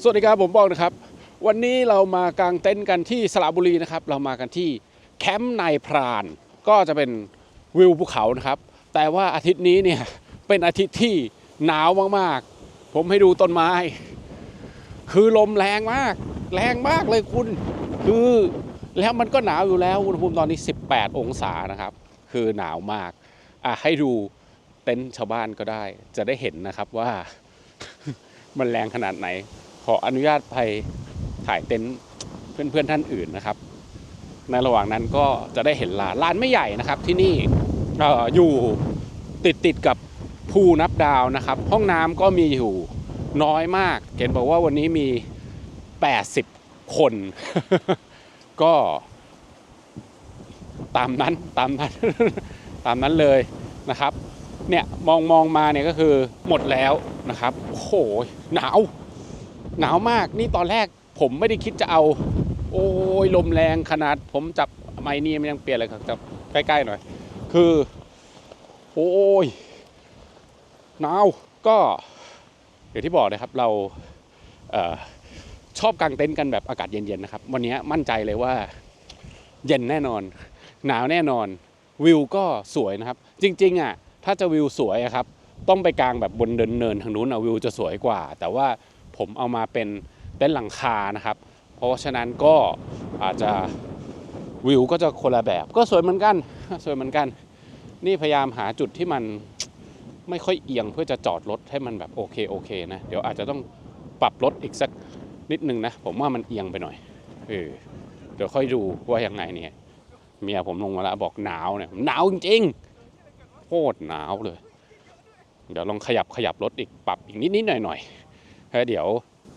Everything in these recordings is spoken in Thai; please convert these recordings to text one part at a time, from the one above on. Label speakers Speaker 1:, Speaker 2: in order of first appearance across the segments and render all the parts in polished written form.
Speaker 1: สวัสดีครับผมบอกนะครับวันนี้เรามากางเต็นท์กันที่สระบุรีนะครับเรามากันที่แคมป์นายพรานก็จะเป็นวิวภูเขานะครับแต่ว่าอาทิตย์นี้เนี่ยเป็นอาทิตย์ที่หนาวมากๆผมให้ดูต้นไม้คือลมแรงมากเลยคุณคือแล้วมันก็หนาวอยู่แล้วอุณหภูมิตอนนี้18องศานะครับคือหนาวมากให้ดูเต็นท์ชาวบ้านก็ได้จะได้เห็นนะครับว่า มันแรงขนาดไหนขออนุญาตไปถ่ายเต็นท์เพื่อนๆท่านอื่นนะครับในระหว่างนั้นก็จะได้เห็นลานไม่ใหญ่นะครับที่นี่อยู่ติดกับภูนับดาวนะครับห้องน้ำก็มีอยู่น้อยมากเห็นบอกว่าวันนี้มี80 คน ก็ตามนั้นเลยนะครับเนี่ยมองมาเนี่ยก็คือหมดแล้วนะครับโอ้โหหนาวมากนี่ตอนแรกผมไม่ได้คิดจะเอาโอ้ยลมแรงขนาดผมจับไม้นี่มันยังเปลี่ยนเลยครับจับใกล้ๆหน่อยคือโอ้ยหนาวก็อย่างที่บอกนะครับเราชอบกางเต็นท์กันแบบอากาศเย็นๆนะครับวันนี้มั่นใจเลยว่าเย็นแน่นอนหนาวแน่นอนวิวก็สวยนะครับจริงๆถ้าจะวิวสวยครับต้องไปกางแบบบนเนินทางนู้นวิวจะสวยกว่าแต่ว่าผมเอามาเป็นเต็นท์หลังคานะครับเพราะฉะนั้นก็อาจจะวิวก็จะคนละแบบก็สวยเหมือนกันนี่พยายามหาจุดที่มันไม่ค่อยเอียงเพื่อจะจอดรถให้มันแบบโอเคนะเดี๋ยวอาจจะต้องปรับรถอีกสักนิดนึงนะผมว่ามันเอียงไปหน่อยเดี๋ยวค่อยดูว่ายังไงเนี่ยเมียผมลงมาแล้วบอกหนาวเนี่ยหนาวจริงๆโคตรหนาวเลยเดี๋ยวลองขยับรถอีกปรับอีกนิดหน่อยแล้วเดี๋ยว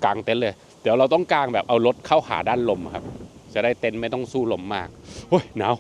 Speaker 1: กางเต็นท์เลยเดี๋ยวเราต้องกางแบบเอารถเข้าหาด้านลมครับจะได้เต็นท์ไม่ต้องสู้ลมมากโอ้ยหนาว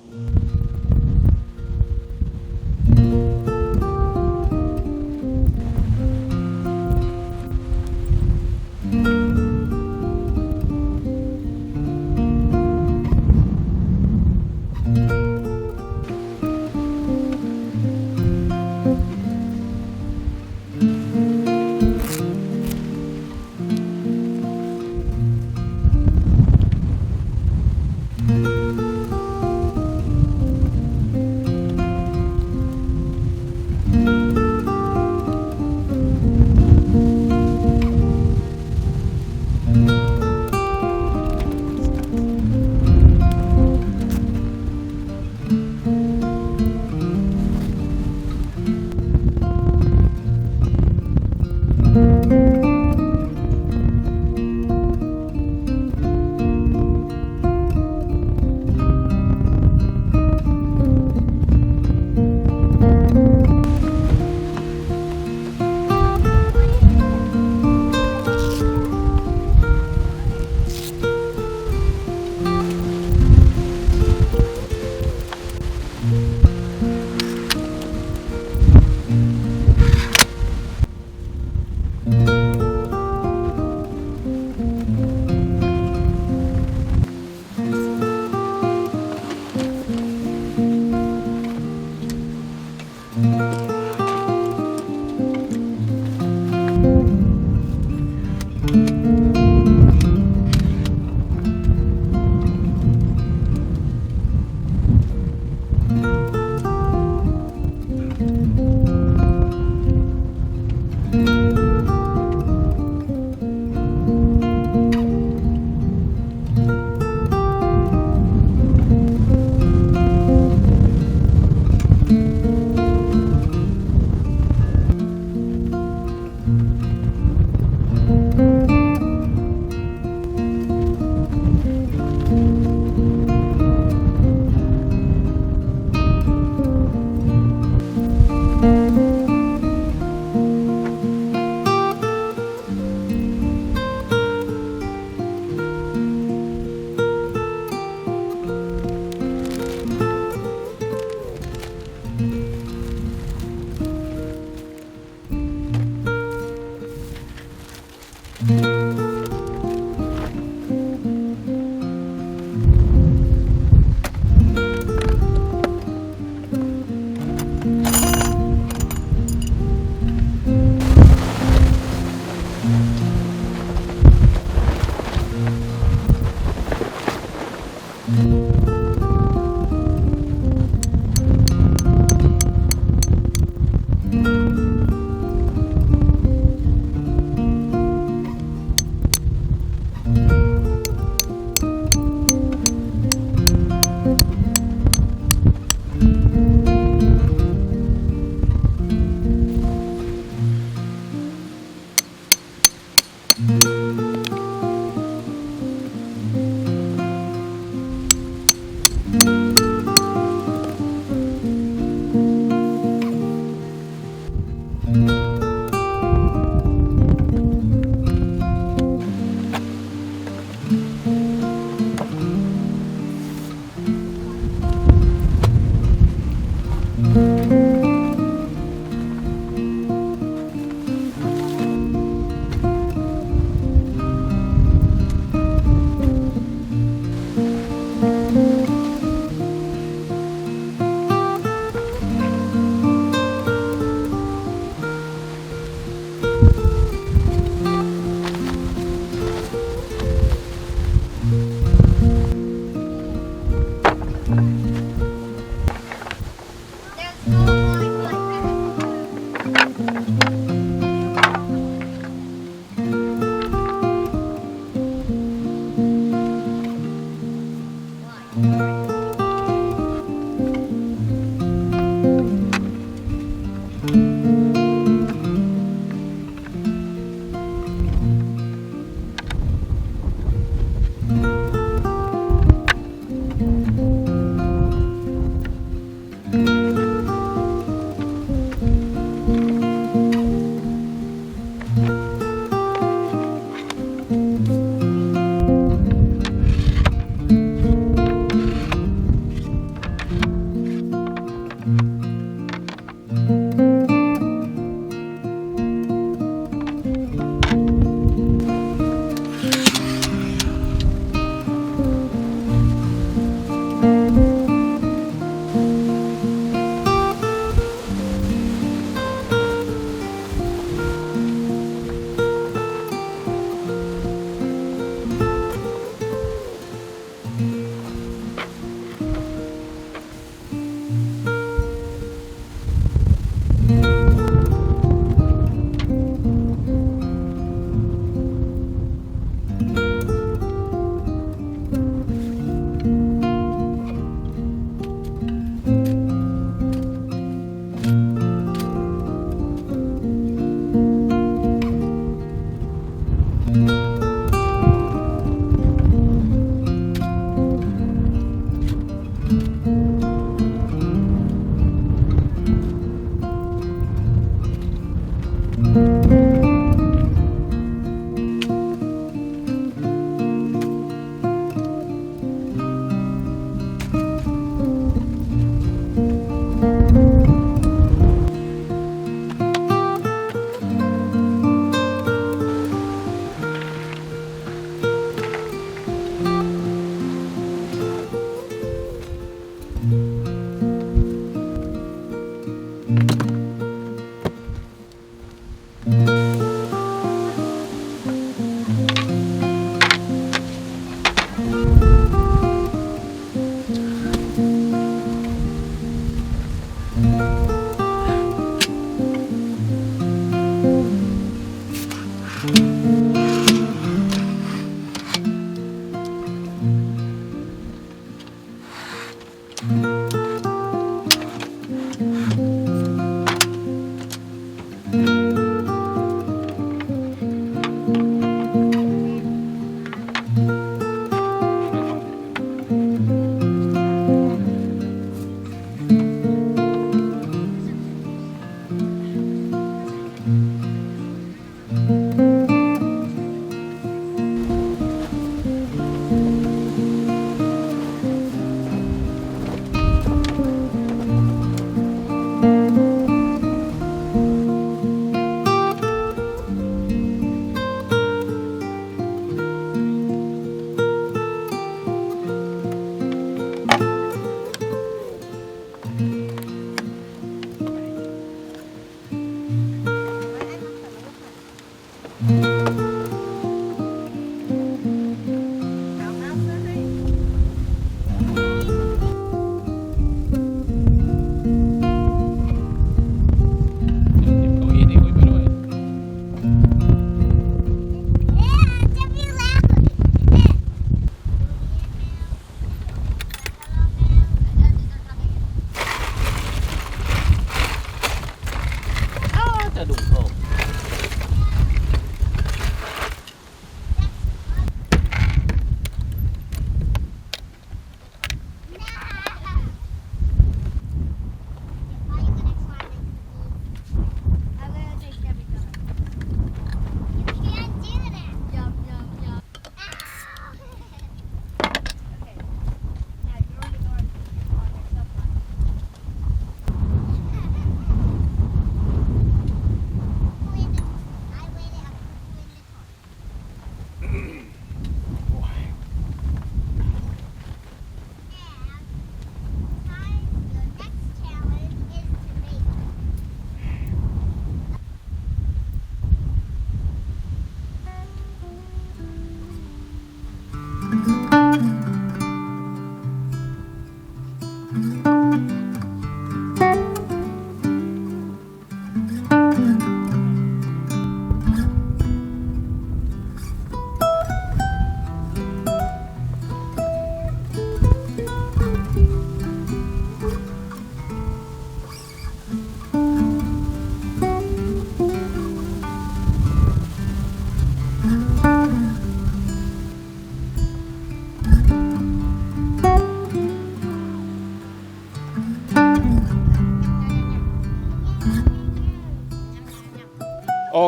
Speaker 1: จะดุโต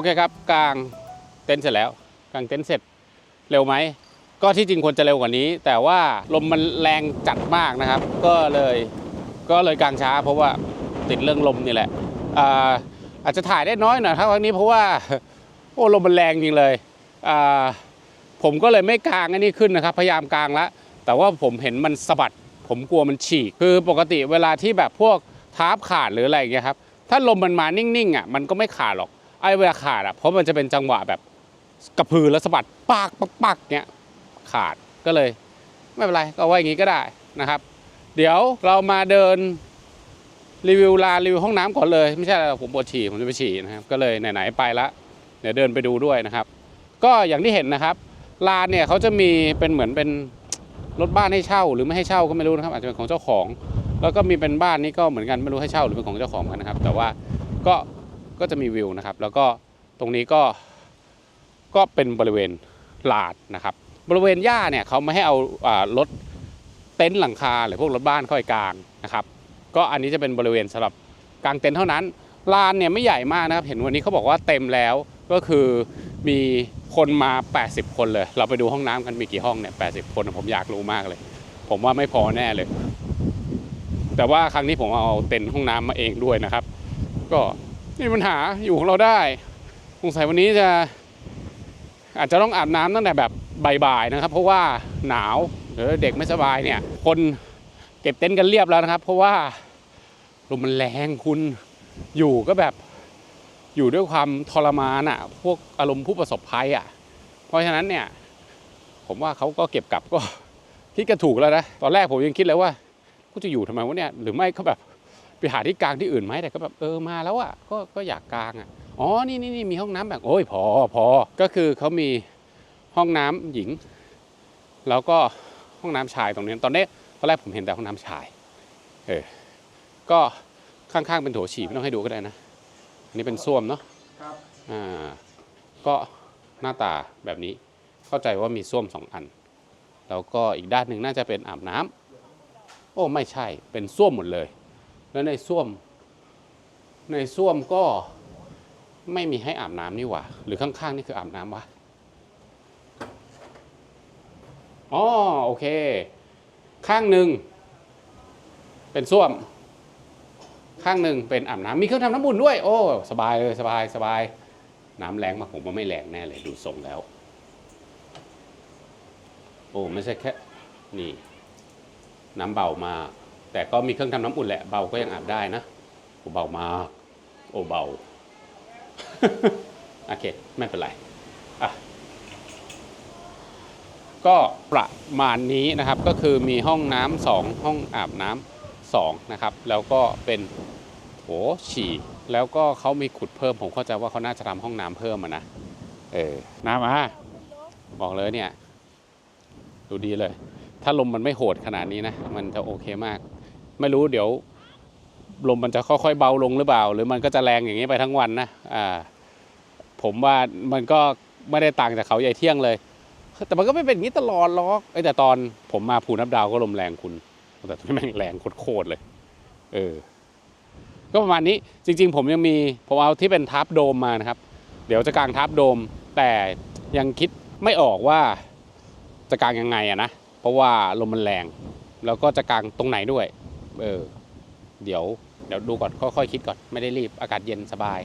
Speaker 1: เคครับกางเต็นท์เสร็จแล้วกางเต็นท์เสร็จเร็วไหมก็ที่จริงควรจะเร็วกว่านี้แต่ว่าลมมันแรงจัดมากนะครับก็เลยกางช้าเพราะว่าติดเรื่องลมนี่แหละอาจจะถ่ายได้น้อยหน่อยครับวันนี้เพราะว่าโอ้ลมมันแรงจริงเลยผมก็เลยไม่กางอันนี้ขึ้นนะครับพยายามกางแล้วแต่ว่าผมเห็นมันสะบัดผมกลัวมันฉีกคือปกติเวลาที่แบบพวกทาร์ปขาดหรืออะไรอย่างเงี้ยครับถ้าลมมันมานิ่งๆอ่ะมันก็ไม่ขาดหรอกไอ้เวลาขาดอ่ะเพราะมันจะเป็นจังหวะแบบกระพือแล้วสะบัดปักเงี้ยขาดก็เลยไม่เป็นไรก็ไว้อย่างงี้ก็ได้นะครับเดี๋ยวเรามาเดินรีวิวห้องน้ำก่อนเลยไม่ใช่อะไรผมปวดฉี่ผมจะไปฉี่นะครับก็เลยไหนๆไปละเดี๋ยวเดินไปดูด้วยนะครับก็อย่างที่เห็นนะครับลานเนี่ยเขาจะมีเป็นเหมือนเป็นรถบ้านให้เช่าหรือไม่ให้เช่าก็ไม่รู้นะครับอาจจะเป็นของเจ้าของแล้วก็มีเป็นบ้านนี้ก็เหมือนกันไม่รู้ให้เช่าหรือเป็นของเจ้าของกันนะครับแต่ว่าก็จะมีวิวนะครับแล้วก็ตรงนี้ก็เป็นบริเวณลานนะครับบริเวณหญ้าเนี่ยเขาไม่ให้เอารถเต็นท์หลังคาหรือพวกรถบ้านเข้าไปกางนะครับก็อันนี้จะเป็นบริเวณสำหรับกางเต็นท์เท่านั้นลานเนี่ยไม่ใหญ่มากนะครับเห็นวันนี้เขาบอกว่าเต็มแล้วก็คือมีคนมา80คนเลยเราไปดูห้องน้ำกันมีกี่ห้องเนี่ย80คนผมอยากรู้มากเลยผมว่าไม่พอแน่เลยแต่ว่าครั้งนี้ผมเอาเต็นท์ห้องน้ำมาเองด้วยนะครับก็ไม่มีปัญหาอยู่ของเราได้สงสัยวันนี้อาจจะต้องอาบน้ำตั้งแต่แบบบ่ายๆนะครับเพราะว่าหนาวหรือเด็กไม่สบายเนี่ยคนเก็บเต็นท์กันเรียบแล้วนะครับเพราะว่าลมมันแรงคุณอยู่ก็แบบอยู่ด้วยความทรมานอ่ะพวกอารมณ์ผู้ประสบภัยอ่ะเพราะฉะนั้นเนี่ยผมว่าเขาก็เก็บกลับก็คิดกันถูกแล้วนะตอนแรกผมยังคิดเลยว่ากูจะอยู่ทำไมวะเนี่ยหรือไม่ก็แบบไปหาที่กลางที่อื่นไหมแต่ก็แบบมาแล้วอ่ะก็อยากกลางอ่ะอ๋อนี่มีห้องน้ำแบบโอ้ยพอก็คือเขามีห้องน้ำหญิงแล้วก็ห้องน้ำชายตรงนี้ตอนแรกผมเห็นแต่ห้องน้ำชายก็ข้างๆเป็นโถฉี่ไม่ต้องให้ดูก็ได้นะอันนี้เป็นส้วมเนาะก็หน้าตาแบบนี้เข้าใจว่ามีส้วม2 อันแล้วก็อีกด้านหนึ่งน่าจะเป็นอาบน้ำโอ้ไม่ใช่เป็นส้วมหมดเลยแล้วในส้วมก็ไม่มีให้อาบน้ำนี่หว่าหรือข้างๆนี่คืออาบน้ำวะอ๋อโอเคข้างหนึ่งเป็นส้วมข้างหนึ่งเป็นอาบน้ำมีเครื่องทำน้ำอุ่นด้วยโอ้สบายเลยสบายน้ำแรงมากผมว่าไม่แรงแน่เลยดูทรงแล้วโอ้ไม่ใช่แค่นี่น้ำเบามาแต่ก็มีเครื่องทำน้ำอุ่นแหละเบาก็ยังอาบได้นะโอ้เบามาโอ้เบา โอเคไม่เป็นไรก็ประมาณนี้นะครับก็คือมีห้องน้ำ2ห้องอาบน้ำ2นะครับแล้วก็เป็นโถฉี่แล้วก็เขามีขุดเพิ่มผมเข้าใจว่าเขาน่าจะทำห้องน้ำเพิ่มนะน้ำมาบอกเลยเนี่ยดูดีเลยถ้าลมมันไม่โหดขนาดนี้นะมันจะโอเคมากไม่รู้เดี๋ยวลมมันจะค่อยๆเบาลงหรือเปล่าหรือมันก็จะแรงอย่างนี้ไปทั้งวันนะผมว่ามันก็ไม่ได้ต่างจากเขาใหญ่เที่ยงเลยแต่มันก็ไม่เป็นอย่างนี้ตลอดหรอกแต่ตอนผมมาภูนับดาวก็ลมแรงคุณแต่ตอนนี้แม่งแรงโคตรเลยก็ประมาณนี้จริงๆผมเอาที่เป็นทับโดมมานะครับเดี๋ยวจะกางทับโดมแต่ยังคิดไม่ออกว่าจะกางยังไงนะเพราะว่าลมมันแรงแล้วก็จะกางตรงไหนด้วยเดี๋ยวดูก่อนค่อยๆคิดก่อนไม่ได้รีบอากาศเย็นสบาย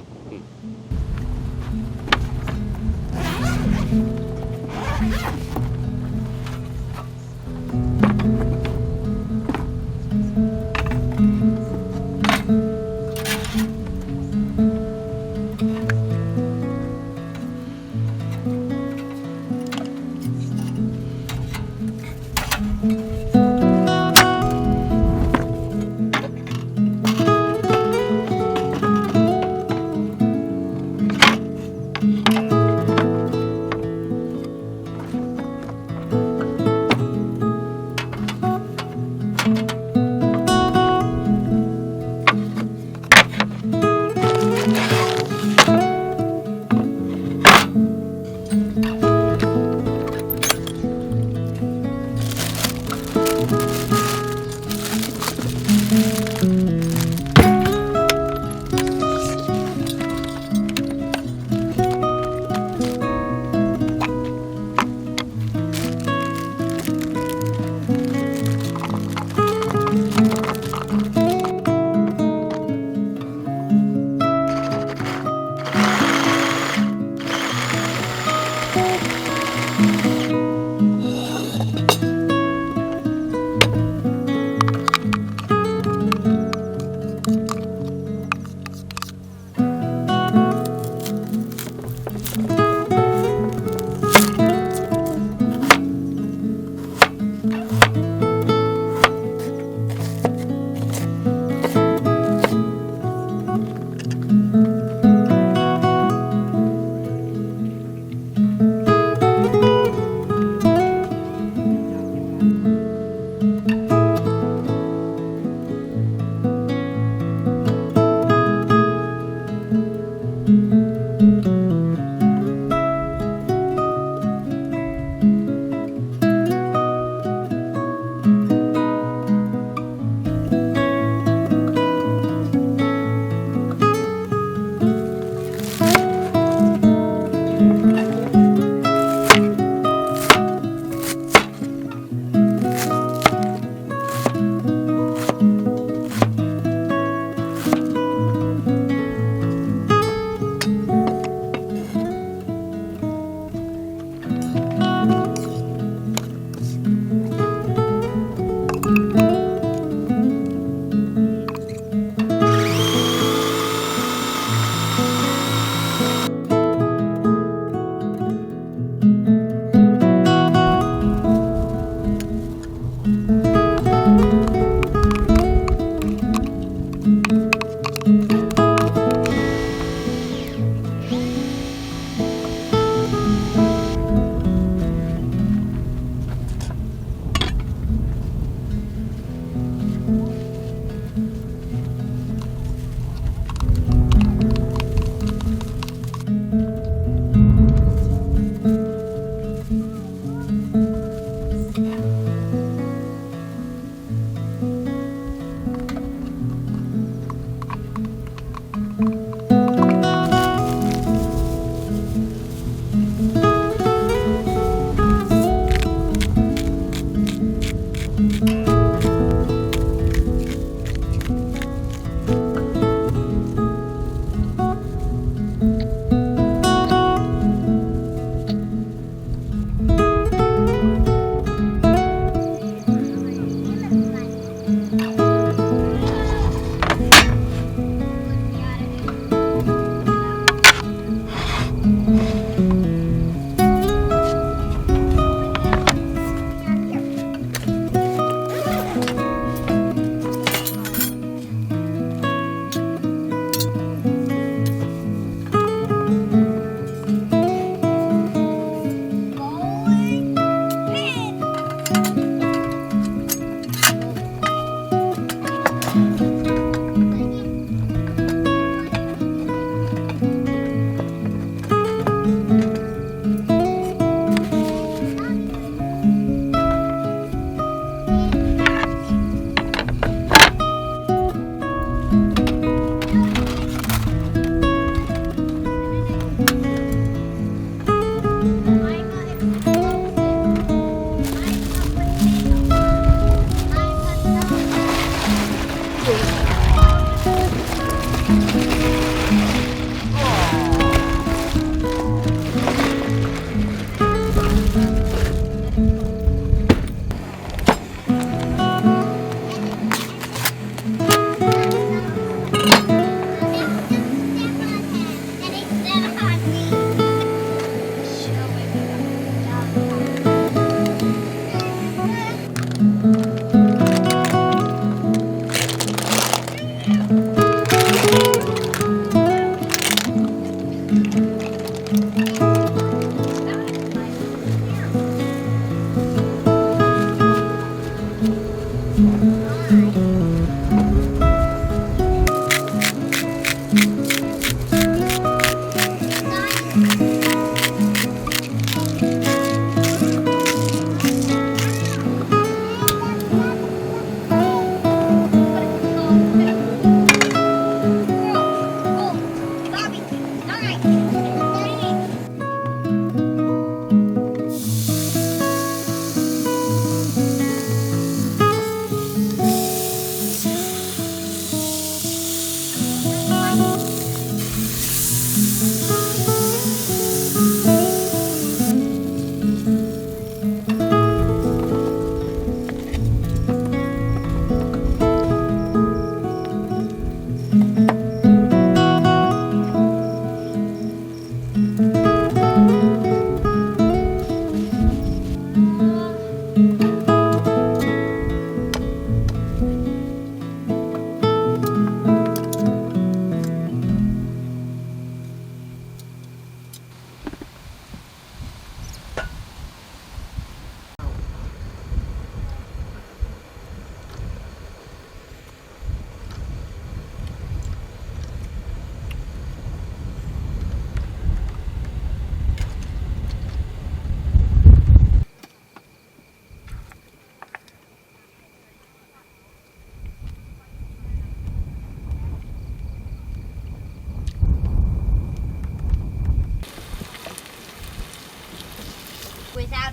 Speaker 2: without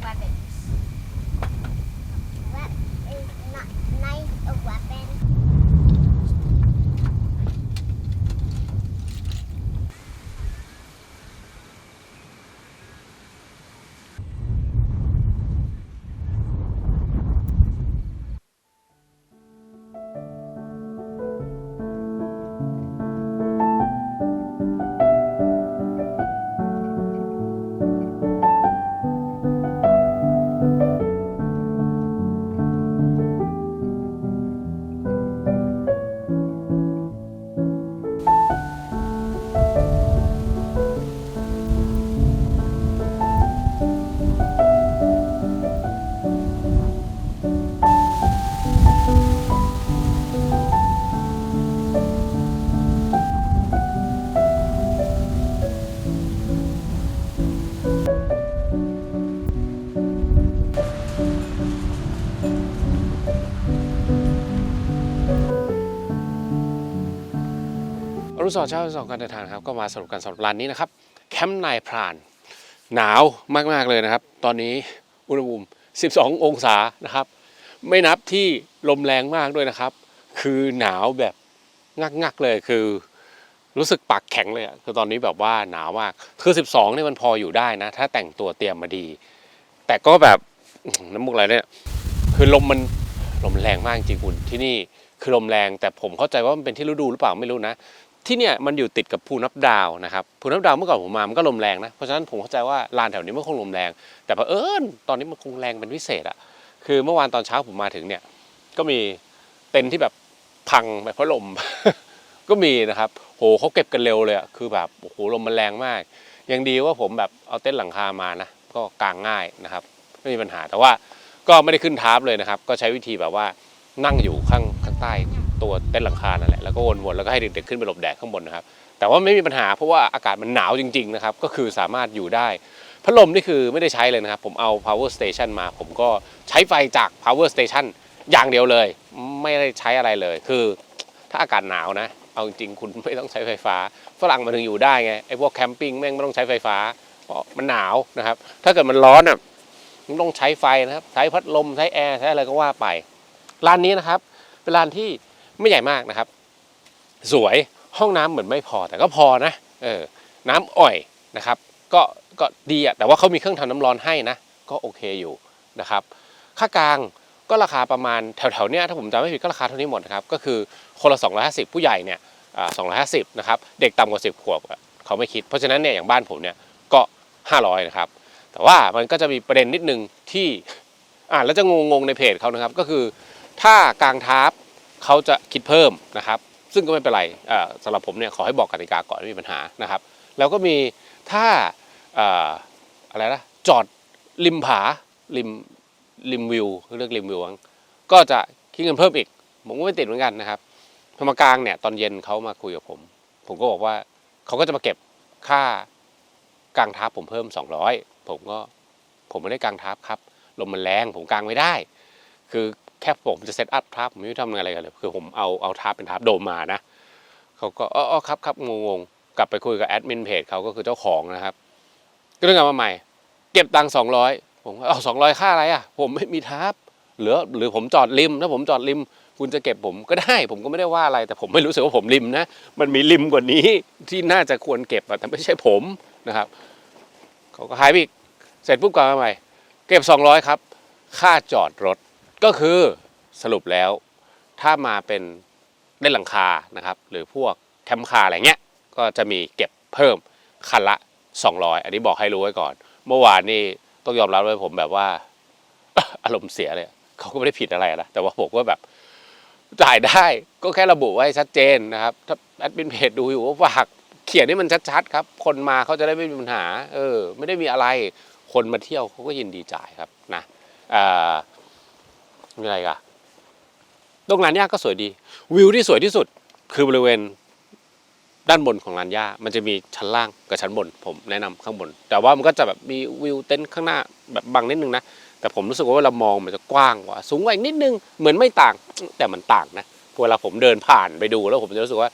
Speaker 2: weapons. That is not nice a weapon.
Speaker 1: รุ่นสอนเช้าสองการเดินทางครับก็มาสรุปกันสำหรับร้านนี้นะครับแคมป์นายพรานหนาวมากๆเลยนะครับตอนนี้อุณหภูมิ12 องศานะครับไม่นับที่ลมแรงมากด้วยนะครับคือหนาวแบบงักๆเลยคือรู้สึกปากแข็งเลยอ่ะคือตอนนี้แบบว่าหนาวมากคือ12นี่มันพออยู่ได้นะถ้าแต่งตัวเตรียมมาดีแต่ก็แบบน้ำมูกไหลเนี่ยคือลมแรงมากจริงคุณที่นี่คือลมแรงแต่ผมเข้าใจว่ามันเป็นที่ฤดูหรือเปล่าไม่รู้นะที่เนี่ยมันอยู่ติดกับภูนับดาวนะครับภูนับดาวเมื่อก่อนผมมามันก็ลมแรงนะเพราะฉะนั้นผมเข้าใจว่าลานแถวนี้มันคงลมแรงแต่เผอิญตอนนี้มันคงแรงเป็นพิเศษอ่ะคือเมื่อวานตอนเช้าผมมาถึงเนี่ยก็มีเต็นท์ที่แบบพังไปเพราะลม ก็มีนะครับโหเขาเก็บกันเร็วเลยอ่ะคือแบบโอ้โหลมมันแรงมากยังดีว่าผมแบบเอาเต็นท์หลังคามานะก็กางง่ายนะครับไม่มีปัญหาแต่ว่าก็ไม่ได้ขึ้นทาร์ปเลยนะครับก็ใช้วิธีแบบว่านั่งอยู่ข้างใต้ตัวเต็นท์หลังคานั่นแหละแล้วก็วนๆแล้วก็ให้เด็กๆขึ้นไปหลบแดดข้างบนนะครับแต่ว่าไม่มีปัญหาเพราะว่าอากาศมันหนาวจริงๆนะครับก็คือสามารถอยู่ได้พัดลมนี่คือไม่ได้ใช้เลยนะครับผมเอา power station มาผมก็ใช้ไฟจาก power station อย่างเดียวเลยไม่ได้ใช้อะไรเลยคือถ้าอากาศหนาวนะเอาจริงๆคุณไม่ต้องใช้ไฟฟ้าฝรั่งมันถึงอยู่ได้ไงไอ้พวกแคมปิ้งแม่งไม่ต้องใช้ไฟฟ้าเพราะมันหนาวนะครับถ้าเกิดมันร้อนอ่ะมันต้องใช้ไฟนะครับใช้พัดลมใช้แอร์ใช้อะไรก็ว่าไปร้านนี้นะครับเป็นร้านที่ไม่ใหญ่มากนะครับสวยห้องน้ำเหมือนไม่พอแต่ก็พอนะน้ำอ่อยนะครับก็ดีอ่ะแต่ว่าเขามีเครื่องทำน้ำร้อนให้นะก็โอเคอยู่นะครับค่ากลางก็ราคาประมาณแถวๆเนี้ยถ้าผมจำไม่ผิดก็ราคาเท่านี้หมดนะครับก็คือคนละ250ผู้ใหญ่เนี่ย250นะครับเด็กต่ำกว่า10 ขวบเขาไม่คิดเพราะฉะนั้นเนี่ยอย่างบ้านผมเนี่ยก็500นะครับแต่ว่ามันก็จะมีประเด็นนิดนึงที่แล้วจะงงในเพจเขานะครับก็คือถ้ากลางทาร์ปเขาจะคิดเพิ่มนะครับซึ่งก็ไม่เป็นไรสำหรับผมเนี่ยขอให้บอกกติกาก่อนไม่มีปัญหานะครับแล้วก็มีถ้าอะไรนะจอดริมผาริมวิวเรียกริมวิวก็จะคิดเงินเพิ่มอีกผมก็ไม่ติดเหมือนกันนะครับพอมากลางเนี่ยตอนเย็นเขามาคุยกับผมก็บอกว่าเขาก็จะมาเก็บค่ากลางทับผมเพิ่ม200ผมไม่ได้กลางทับครับลมมันแรงผมกลางไม่ได้คือแค่ผมจะเซตอัพทับผมไม่รู้ทำอะไรกันเลยคือผมเอาทับเป็นทับโดมมานะเขาก็ครับงงกลับไปคุยกับแอดมินเพจเขาก็คือเจ้าของนะครับก็เรื่องมาใหม่เก็บตังค์200ผมเอา200ค่าอะไรอ่ะผมไม่มีทับหรือผมจอดริมถ้าผมจอดริมคุณจะเก็บผมก็ได้ผมก็ไม่ได้ว่าอะไรแต่ผมไม่รู้สึกว่าผมริมนะมันมีริมกว่านี้ที่น่าจะควรเก็บแต่ไม่ใช่ผมนะครับเขาก็หายไปอีกเสร็จปุ๊บกลับมาใหม่เก็บ200ครับค่าจอดรถก็คือสรุปแล้วถ้ามาเป็นได้หลังคานะครับหรือพวกแคมป์คาร์อะไรเงี้ยก็จะมีเก็บเพิ่มคันละ200อันนี้บอกให้รู้ไว้ก่อนเมื่อวานนี่ต้องยอมรับเลยผมแบบว่าอารมณ์เสียเลยเขาก็ไม่ได้ผิดอะไรนะแต่ว่าผมก็แบบจ่ายได้ก็แค่ระบุไว้ชัดเจนนะครับถ้าแอดมินเพจดูอยู่ก็ฝากเขียนให้มันชัดๆครับคนมาเขาจะได้ไม่มีปัญหาไม่ได้มีอะไรคนมาเที่ยวเขาก็ยินดีจ่ายครับนะมีอะไรกันตรงลานหญ้าก็สวยดีวิวที่สวยที่สุดคือบริเวณด้านบนของลานหญ้ามันจะมีชั้นล่างกับชั้นบนผมแนะนำข้างบนแต่ว่ามันก็จะแบบมีวิวเต็นท์ข้างหน้าแบบบังนิดนึงนะแต่ผมรู้สึกว่าเวลามองมันจะกว้างกว่าสูงกว่าอีกนิดนึงเหมือนไม่ต่างแต่มันต่างนะเวลาผมเดินผ่านไปดูแล้วผมจะรู้สึกว่า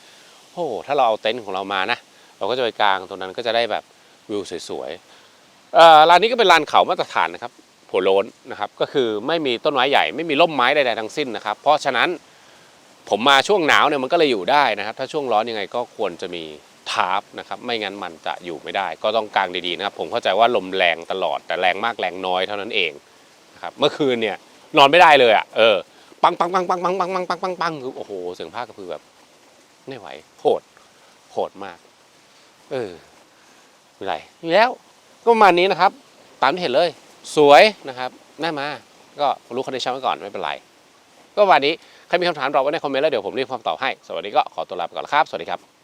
Speaker 1: โอ้ถ้าเราเอาเต็นท์ของเรามานะเราก็จะไปกางตรงนั้นก็จะได้แบบวิวสวยๆ ลานนี้ก็เป็นลานเขามาตรฐานนะครับหัวโล้นนะครับก็คือไม่มีต้นไม้ใหญ่ไม่มีร่มไม้ใดๆทั้งสิ้นนะครับเพราะฉะนั้นผมมาช่วงหนาวเนี่ยมันก็เลยอยู่ได้นะครับถ้าช่วงร้อนยังไงก็ควรจะมีทาร์ปนะครับไม่งั้นมันจะอยู่ไม่ได้ก็ต้องกางดีๆนะครับผมเข้าใจว่าลมแรงตลอดแต่แรงมากแรงน้อยเท่านั้นเองนะครับเมื่อคืนเนี่ยนอนไม่ได้เลยอ่ะปังปังปังปังปังปังปังปังปังปังคือโอ้โหเสียงภาคกระพือแบบไม่ไหวโหดมากไม่ไรอยู่แล้วก็ประมาณนี้นะครับตามที่เห็นเลยสวยนะครับน่ามาก็รู้คอนดิชันไว้ก่อนไม่เป็นไรก็วันนี้ใครมีคำถามรอไว้ในคอมเมนต์แล้วเดี๋ยวผมรีบคำตอบให้สวัสดีก็ขอตัวลาไปก่อนแล้วครับสวัสดีครับ